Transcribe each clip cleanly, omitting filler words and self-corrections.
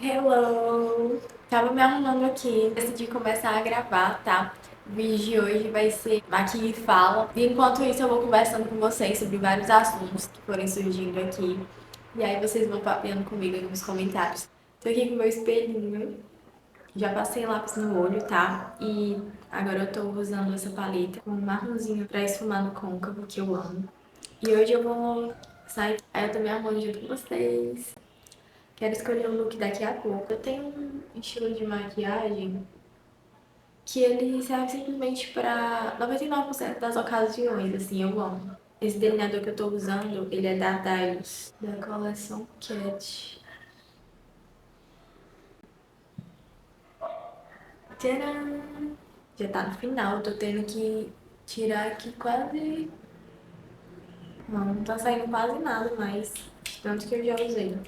Hello! Tava me arrumando aqui, decidi começar a gravar, tá? O vídeo de hoje vai ser Aqui e Fala. E enquanto isso, eu vou conversando com vocês sobre vários assuntos que forem surgindo aqui. E aí vocês vão papeando comigo nos comentários. Tô aqui com meu espelhinho, já passei lápis no olho, tá? E agora eu tô usando essa paleta com um marronzinho pra esfumar no côncavo, que eu amo. E hoje eu vou sair, aí eu tô me arrumando junto com vocês. Quero escolher um look daqui a pouco. Eu tenho um estilo de maquiagem que ele serve simplesmente para 99% das ocasiões, assim, eu amo. Esse delineador que eu tô usando, ele é da Dylos, da coleção Cat. Tcharam! Já tá no final, eu tô tendo que tirar aqui quase... Não tá saindo quase nada mais, tanto que eu já usei.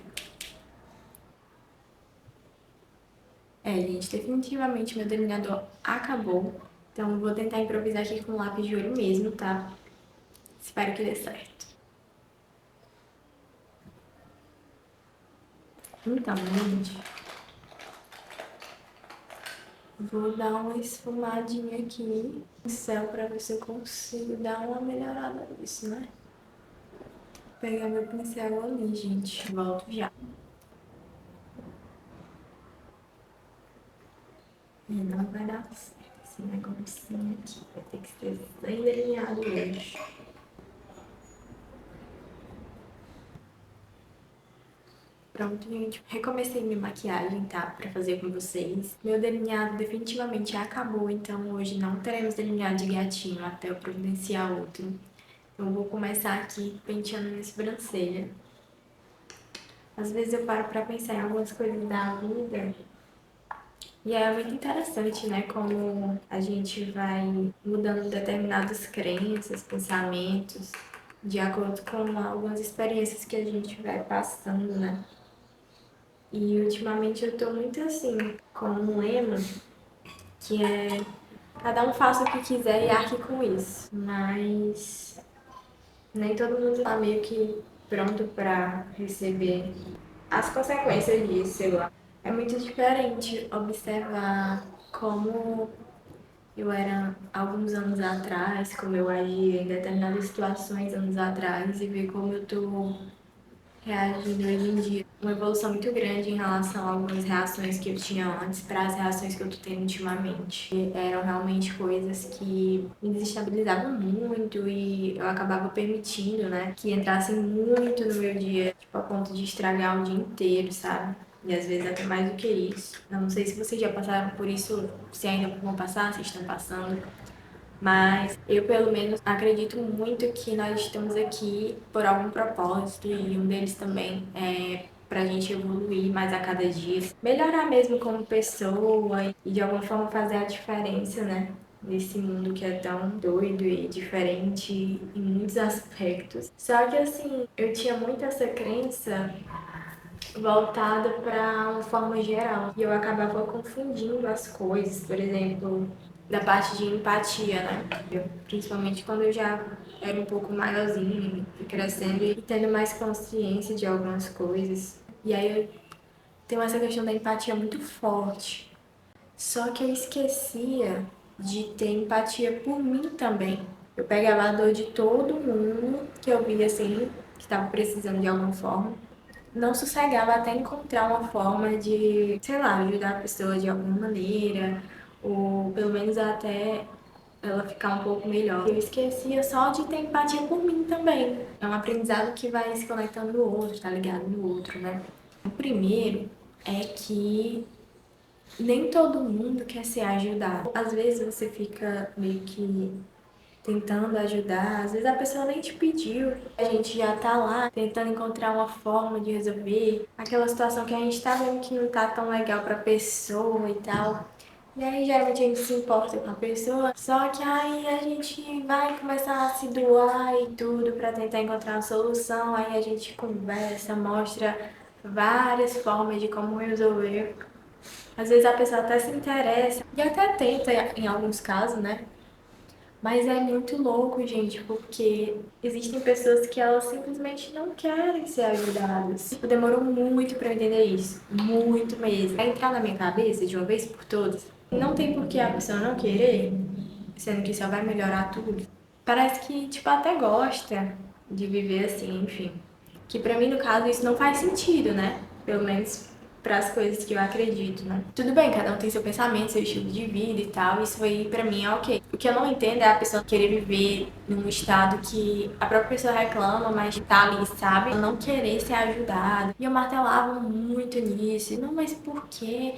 É, gente, definitivamente meu delineador acabou. Então eu vou tentar improvisar aqui com lápis de olho mesmo, tá? Espero que dê certo. Então, gente, vou dar uma esfumadinha aqui no céu pra ver se eu consigo dar uma melhorada nisso, né? Vou pegar meu pincel ali, gente. Volto já. E não vai dar certo esse negocinho aqui. Vai ter que ser bem delineado hoje. Pronto, gente. Recomecei minha maquiagem, tá? Pra fazer com vocês. Meu delineado definitivamente acabou, então hoje não teremos delineado de gatinho até eu providenciar outro. Então vou começar aqui penteando minha sobrancelha. Às vezes eu paro pra pensar em algumas coisas da vida e é muito interessante, né? Como a gente vai mudando determinadas crenças, pensamentos, de acordo com algumas experiências que a gente vai passando, né? E ultimamente eu tô muito assim, com um lema que é cada um faça o que quiser e arque com isso. Mas nem todo mundo tá meio que pronto pra receber as consequências disso, sei lá. É muito diferente observar como eu era alguns anos atrás, como eu agia em determinadas situações anos atrás e ver como eu tô reagindo hoje em dia. Uma evolução muito grande em relação a algumas reações que eu tinha antes para as reações que eu tô tendo ultimamente. E eram realmente coisas que me desestabilizavam muito e eu acabava permitindo, né, que entrassem muito no meu dia, tipo, a ponto de estragar o dia inteiro, sabe? E às vezes até mais do que isso. Eu não sei se vocês já passaram por isso, se ainda vão passar, se estão passando. Mas eu, pelo menos, acredito muito que nós estamos aqui por algum propósito e um deles também é pra gente evoluir mais a cada dia, melhorar mesmo como pessoa e de alguma forma fazer a diferença, né? Nesse mundo que é tão doido e diferente em muitos aspectos. Só que assim, eu tinha muito essa crença voltada para uma forma geral. E eu acabava confundindo as coisas, por exemplo, da parte de empatia, né? Principalmente quando eu já era um pouco maiorzinha, crescendo e tendo mais consciência de algumas coisas. E aí eu tenho essa questão da empatia muito forte. Só que eu esquecia de ter empatia por mim também. Eu pegava a dor de todo mundo que eu via assim, que estava precisando de alguma forma, não sossegava até encontrar uma forma de, sei lá, ajudar a pessoa de alguma maneira, ou pelo menos até ela ficar um pouco melhor. Eu esquecia só de ter empatia por mim também. É um aprendizado que vai se conectando no outro, tá ligado? No outro, né? O primeiro é que nem todo mundo quer ser ajudado. Às vezes você fica meio que tentando ajudar. Às vezes a pessoa nem te pediu. A gente já tá lá tentando encontrar uma forma de resolver aquela situação que a gente tá vendo que não tá tão legal pra pessoa e tal. E aí geralmente a gente se importa com a pessoa, só que aí a gente vai começar a se doar e tudo pra tentar encontrar uma solução. Aí a gente conversa, mostra várias formas de como resolver. Às vezes a pessoa até se interessa e até tenta em alguns casos, né? Mas é muito louco, gente, porque existem pessoas que elas simplesmente não querem ser ajudadas. Tipo, demorou muito pra eu entender isso. Muito mesmo. Pra entrar na minha cabeça de uma vez por todas. Não tem por que a pessoa não querer, sendo que só vai melhorar tudo. Parece que, tipo, até gosta de viver assim, enfim. Que pra mim, no caso, isso não faz sentido, né? Pelo menos para as coisas que eu acredito, né? Tudo bem, cada um tem seu pensamento, seu estilo de vida e tal, isso aí pra mim é ok. O que eu não entendo é a pessoa querer viver num estado que a própria pessoa reclama, mas tá ali, sabe? Não querer ser ajudada. E eu martelava muito nisso. Não, mas por que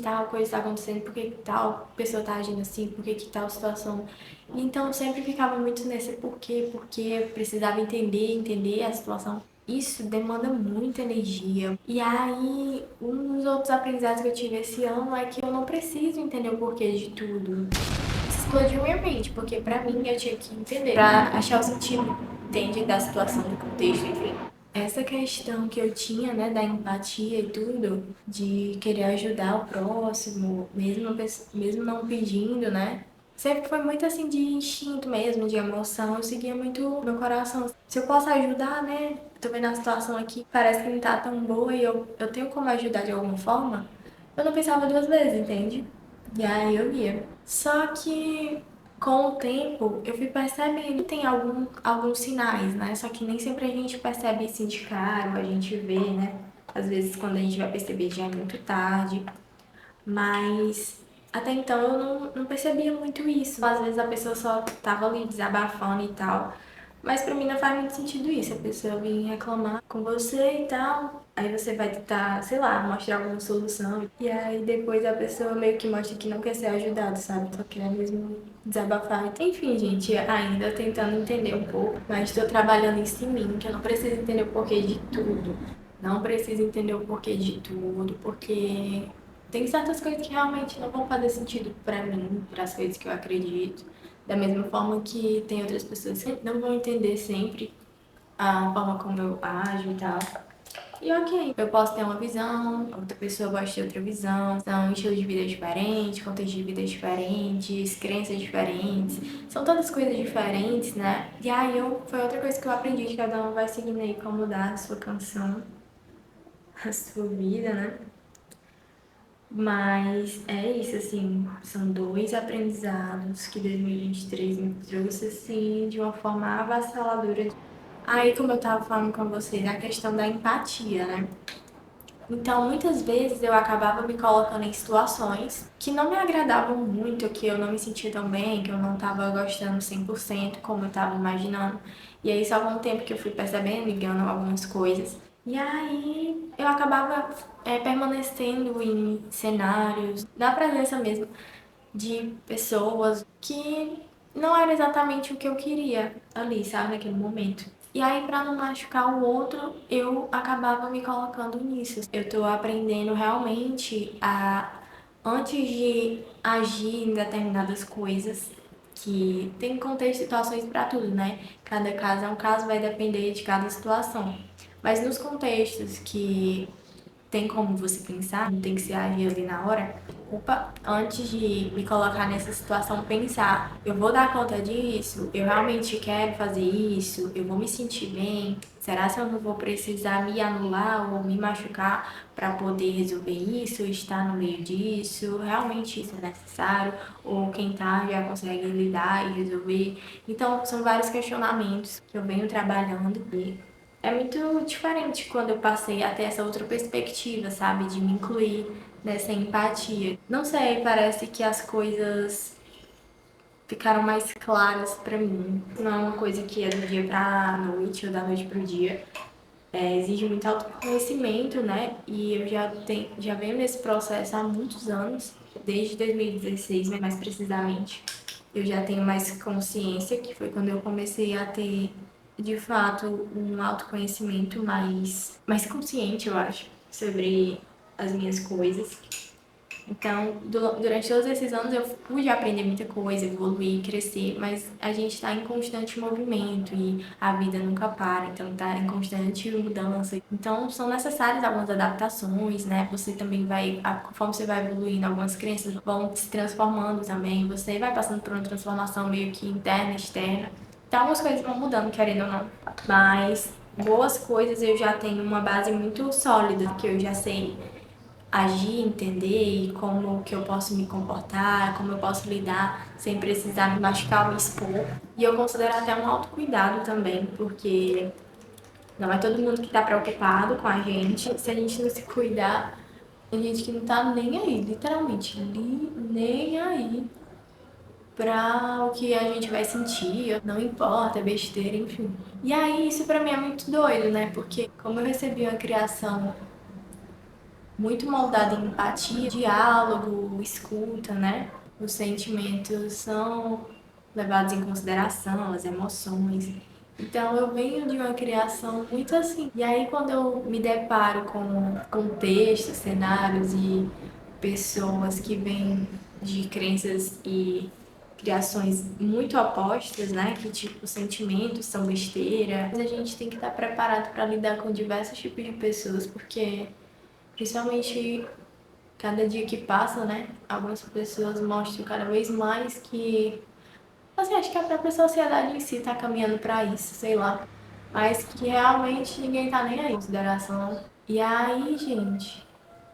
tal coisa tá acontecendo? Por que tal pessoa tá agindo assim? Por que tal situação? Então eu sempre ficava muito nesse porquê, porque eu precisava entender a situação. Isso demanda muita energia. E aí, um dos outros aprendizados que eu tive esse ano é que eu não preciso entender o porquê de tudo. Isso explodiu minha mente, porque pra mim eu tinha que entender, pra achar o sentido, entende, da situação, do contexto, enfim. Essa questão que eu tinha, né, da empatia e tudo, de querer ajudar o próximo, mesmo não pedindo, né? Sempre foi muito assim de instinto mesmo, de emoção. Eu seguia muito meu coração. Se eu posso ajudar, né? Tô vendo a situação aqui, parece que não tá tão boa e eu tenho como ajudar de alguma forma. Eu não pensava duas vezes, entende? E aí eu ia. Só que com o tempo eu fui percebendo que tem alguns sinais, né? Só que nem sempre a gente percebe assim de cara, ou a gente vê, né? Às vezes quando a gente vai perceber já é muito tarde. Mas até então eu não percebia muito isso. Às vezes a pessoa só tava ali desabafando e tal. Mas pra mim não faz muito sentido isso. A pessoa vir reclamar com você e tal. Aí você vai tentar, sei lá, mostrar alguma solução. E aí depois a pessoa meio que mostra que não quer ser ajudado, sabe? Só quer mesmo desabafar. Enfim, gente, ainda tentando entender um pouco. Mas tô trabalhando isso em mim, que eu não preciso entender o porquê de tudo. Não preciso entender o porquê de tudo, porque tem certas coisas que realmente não vão fazer sentido pra mim, para as coisas que eu acredito. Da mesma forma que tem outras pessoas que não vão entender sempre a forma como eu ajo e tal. E ok, eu posso ter uma visão, outra pessoa pode ter outra visão, são estilos de vida diferentes, contextos de vida diferentes, crenças diferentes, são todas coisas diferentes, né? E aí foi outra coisa que eu aprendi, que cada um vai seguindo aí como mudar a sua canção, a sua vida, né? Mas é isso, assim, são dois aprendizados que 2023 me trouxe, assim, de uma forma avassaladora. Aí, como eu tava falando com você, a questão da empatia, né? Então, muitas vezes eu acabava me colocando em situações que não me agradavam muito, que eu não me sentia tão bem, que eu não tava gostando 100% como eu tava imaginando. E aí, só com o tempo que eu fui percebendo e ganhando algumas coisas. E aí, eu acabava permanecendo em cenários, na presença mesmo de pessoas que não era exatamente o que eu queria ali, sabe, naquele momento. E aí, pra não machucar o outro, eu acabava me colocando nisso. Eu tô aprendendo realmente antes de agir em determinadas coisas, que tem contexto e situações pra tudo, né? Cada caso é um caso, vai depender de cada situação. Mas nos contextos que tem como você pensar, não tem que se agir ali na hora. Opa, antes de me colocar nessa situação, pensar, eu vou dar conta disso? Eu realmente quero fazer isso? Eu vou me sentir bem? Será que eu não vou precisar me anular ou me machucar para poder resolver isso, estar no meio disso? Realmente isso é necessário? Ou quem tá já consegue lidar e resolver? Então, são vários questionamentos que eu venho trabalhando e é muito diferente quando eu passei a ter essa outra perspectiva, sabe? De me incluir nessa empatia. Não sei, parece que as coisas ficaram mais claras pra mim. Não é uma coisa que é do dia pra noite ou da noite pro dia. Exige muito autoconhecimento, né? E eu já venho nesse processo há muitos anos, desde 2016, mais precisamente. Eu já tenho mais consciência, que foi quando eu comecei a ter, de fato, um autoconhecimento mais consciente, eu acho, sobre as minhas coisas. Então, durante todos esses anos eu pude aprender muita coisa, evoluir, crescer, mas a gente está em constante movimento e a vida nunca para, então está em constante mudança. Então, são necessárias algumas adaptações, né? Você também vai, conforme você vai evoluindo, algumas crenças vão se transformando também, você vai passando por uma transformação meio que interna, externa. Então, algumas coisas vão mudando, querendo ou não. Mas boas coisas eu já tenho uma base muito sólida, que eu já sei agir, entender e como que eu posso me comportar, como eu posso lidar sem precisar me machucar ou me expor. E eu considero até um autocuidado também, porque não é todo mundo que está preocupado com a gente. Se a gente não se cuidar, tem gente que não tá nem aí, literalmente, nem aí pra o que a gente vai sentir, não importa, é besteira, enfim. E aí, isso pra mim é muito doido, né? Porque como eu recebi uma criação muito moldada em empatia, diálogo, escuta, né? Os sentimentos são levados em consideração, as emoções. Então eu venho de uma criação muito assim. E aí quando eu me deparo com contextos, cenários e pessoas que vêm de crenças e criações muito opostas, né? Que tipo, os sentimentos são besteira. Mas a gente tem que estar preparado para lidar com diversos tipos de pessoas, porque principalmente cada dia que passa, né? Algumas pessoas mostram cada vez mais que, assim, acho que a própria sociedade em si tá caminhando para isso, sei lá. Mas que realmente ninguém tá nem aí em consideração. E aí, gente,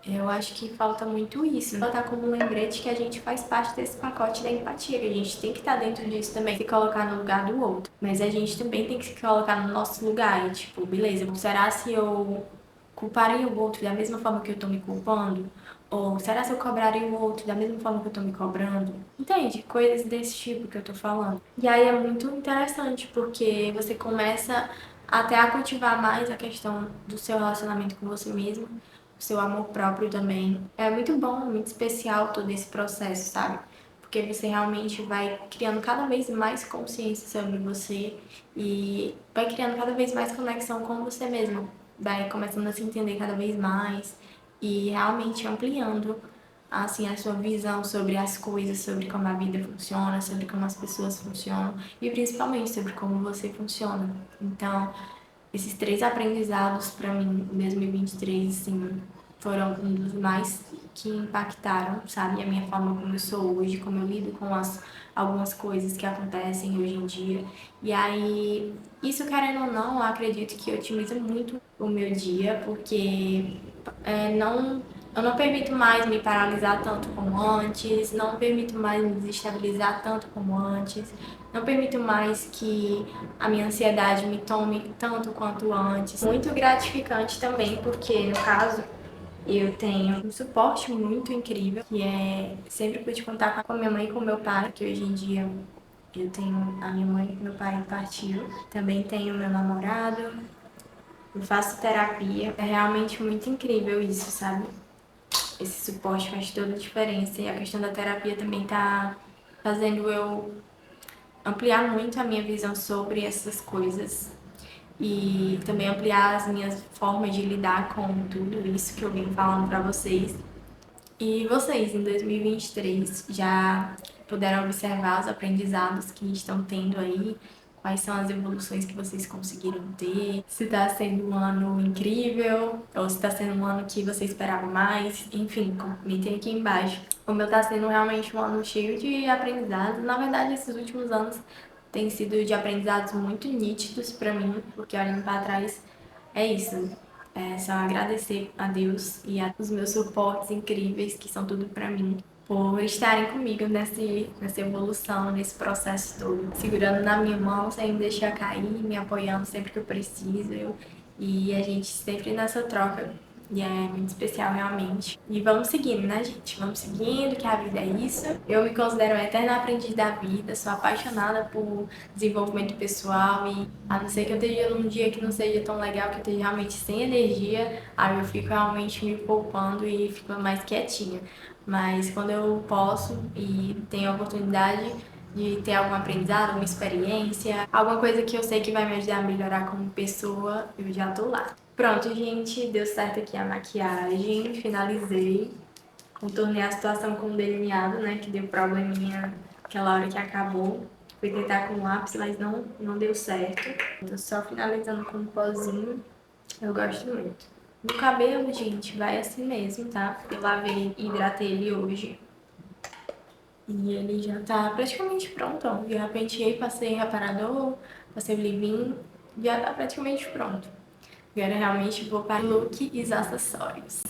eu acho que falta muito isso. Botar como um lembrete que a gente faz parte desse pacote da empatia, que a gente tem que estar dentro disso também, se colocar no lugar do outro. Mas a gente também tem que se colocar no nosso lugar. E, tipo, beleza, será se eu culparia o outro da mesma forma que eu tô me culpando? Ou será se eu cobraria o outro da mesma forma que eu tô me cobrando? Entende? Coisas desse tipo que eu tô falando. E aí é muito interessante, porque você começa até a cultivar mais a questão do seu relacionamento com você mesmo, o seu amor próprio também. É muito bom, muito especial todo esse processo, sabe? Porque você realmente vai criando cada vez mais consciência sobre você e vai criando cada vez mais conexão com você mesmo. Vai começando a se entender cada vez mais e realmente ampliando assim a sua visão sobre as coisas, sobre como a vida funciona, sobre como as pessoas funcionam e principalmente sobre como você funciona. Então, esses três aprendizados para mim em 2023, assim, foram um dos mais que impactaram, sabe? A minha forma como eu sou hoje, como eu lido com algumas coisas que acontecem hoje em dia. E aí, isso querendo ou não, eu acredito que otimiza muito o meu dia, porque eu não permito mais me paralisar tanto como antes, não permito mais me desestabilizar tanto como antes, não permito mais que a minha ansiedade me tome tanto quanto antes. Muito gratificante também, porque no caso eu tenho um suporte muito incrível, que é sempre pude contar com a minha mãe e com o meu pai, que hoje em dia eu tenho a minha mãe e meu pai partiu. Também tenho meu namorado, eu faço terapia. É realmente muito incrível isso, sabe? Esse suporte faz toda a diferença. E a questão da terapia também tá fazendo eu ampliar muito a minha visão sobre essas coisas e também ampliar as minhas formas de lidar com tudo isso que eu vim falando para vocês. E vocês, em 2023, já puderam observar os aprendizados que estão tendo aí? Quais são as evoluções que vocês conseguiram ter? Se está sendo um ano incrível ou se está sendo um ano que você esperava mais? Enfim, comentem aqui embaixo. O meu está sendo realmente um ano cheio de aprendizados. Na verdade, esses últimos anos têm sido de aprendizados muito nítidos para mim, porque olhando para trás, é isso. É só agradecer a Deus e aos meus suportes incríveis, que são tudo pra mim, por estarem comigo nessa evolução, nesse processo todo, segurando na minha mão, sem me deixar cair, me apoiando sempre que eu preciso. E a gente sempre nessa troca. E é muito especial, realmente. E vamos seguindo, né, gente? Vamos seguindo, que a vida é isso. Eu me considero uma eterna aprendiz da vida, sou apaixonada por desenvolvimento pessoal e a não ser que eu esteja num dia que não seja tão legal, que eu esteja realmente sem energia, aí eu fico realmente me poupando e fico mais quietinha. Mas quando eu posso e tenho a oportunidade de ter algum aprendizado, alguma experiência, alguma coisa que eu sei que vai me ajudar a melhorar como pessoa, eu já tô lá. Pronto, gente, deu certo aqui a maquiagem, finalizei Contornei a situação com o delineado, né, que deu probleminha aquela hora que acabou. Fui tentar com lápis, mas não deu certo. Tô só finalizando com um pozinho. Eu gosto muito. No cabelo, gente, vai assim mesmo, tá? Eu lavei e hidratei ele hoje. E ele já tá praticamente pronto, ó. Já penteei, passei reparador, passei o leave-in. Já tá praticamente pronto. Agora realmente vou para o look e os acessórios.